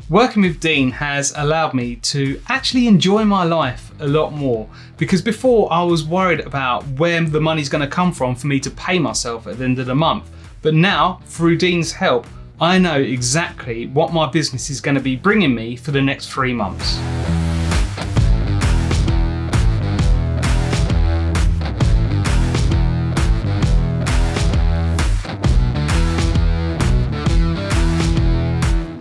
Working with Dean has allowed me to actually enjoy my life a lot more, because before I was worried about where the money's going to come from for me to pay myself at the end of the month. But now, through Dean's help, I know exactly what my business is going to be bringing me for the next 3 months.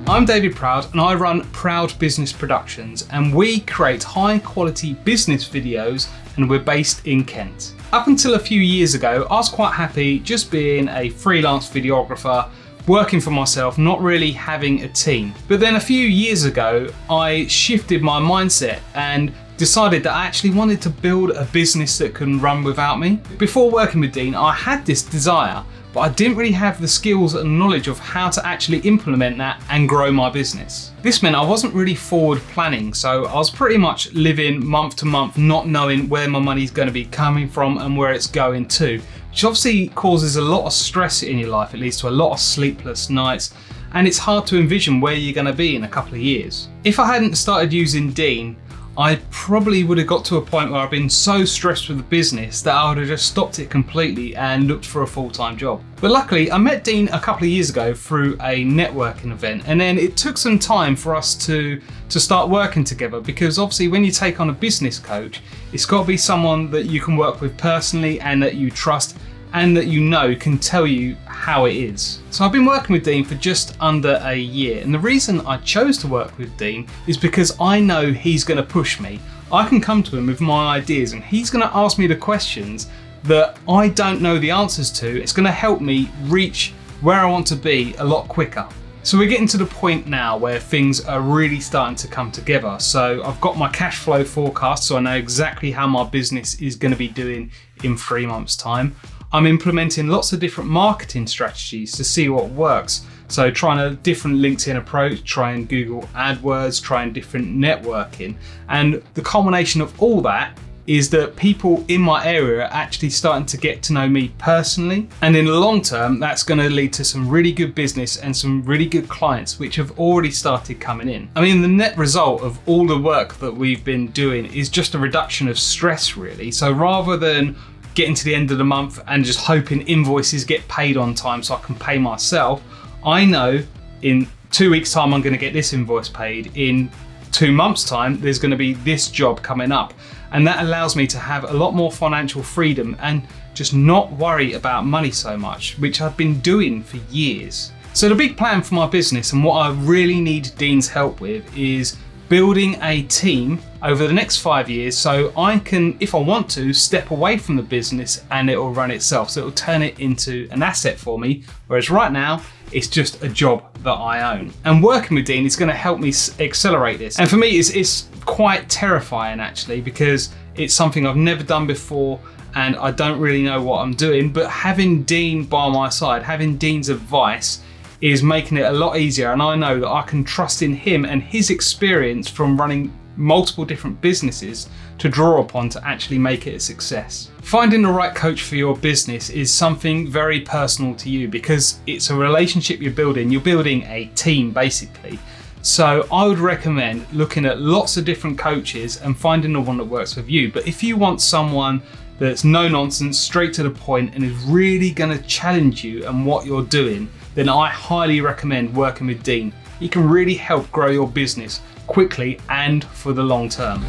I'm David Proud and I run Proud Business Productions, and we create high quality business videos, and we're based in Kent. Up until a few years ago, I was quite happy just being a freelance videographer, working for myself, not really having a team. But then a few years ago, I shifted my mindset and decided that I actually wanted to build a business that can run without me. Before working with Dean, I had this desire, but I didn't really have the skills and knowledge of how to actually implement that and grow my business. This meant I wasn't really forward planning, so I was pretty much living month to month, not knowing where my money's going to be coming from and where it's going to, which obviously causes a lot of stress in your life. It leads to a lot of sleepless nights, and it's hard to envision where you're going to be in a couple of years. If I hadn't started using Dean, I probably would have got to a point where I've been so stressed with the business that I would have just stopped it completely and looked for a full-time job. But luckily, I met Dean a couple of years ago through a networking event, and then it took some time for us to start working together, because obviously when you take on a business coach, it's got to be someone that you can work with personally and that you trust and that you know can tell you how it is. So I've been working with Dean for just under a year, and the reason I chose to work with Dean is because I know he's going to push me. I can come to him with my ideas and he's going to ask me the questions that I don't know the answers to. It's going to help me reach where I want to be a lot quicker. So we're getting to the point now where things are really starting to come together. So I've got my cash flow forecast, so I know exactly how my business is going to be doing in 3 months' time. I'm implementing lots of different marketing strategies to see what works. So trying a different LinkedIn approach, trying Google AdWords, trying different networking. And the culmination of all that is that people in my area are actually starting to get to know me personally. And in the long term, that's going to lead to some really good business and some really good clients, which have already started coming in. I mean, the net result of all the work that we've been doing is just a reduction of stress, really. So rather than getting to the end of the month and just hoping invoices get paid on time so I can pay myself, I know in 2 weeks' time I'm going to get this invoice paid. In 2 months' time there's going to be this job coming up, and that allows me to have a lot more financial freedom and just not worry about money so much, which I've been doing for years. So the big plan for my business, and what I really need Dean's help with, is building a team over the next 5 years, so I can, if I want to, step away from the business and it will run itself. So it will turn it into an asset for me, whereas right now it's just a job that I own. And working with Dean is going to help me accelerate this. And for me, it's quite terrifying actually, because it's something I've never done before and I don't really know what I'm doing. But having Dean by my side, having Dean's advice, is making it a lot easier, and I know that I can trust in him and his experience from running multiple different businesses to draw upon to actually make it a success. Finding the right coach for your business is something very personal to you, because it's a relationship you're building a team basically. So I would recommend looking at lots of different coaches and finding the one that works with you. But if you want someone that's no nonsense, straight to the point, and is really going to challenge you and what you're doing, then I highly recommend working with Dean. He can really help grow your business quickly and for the long term.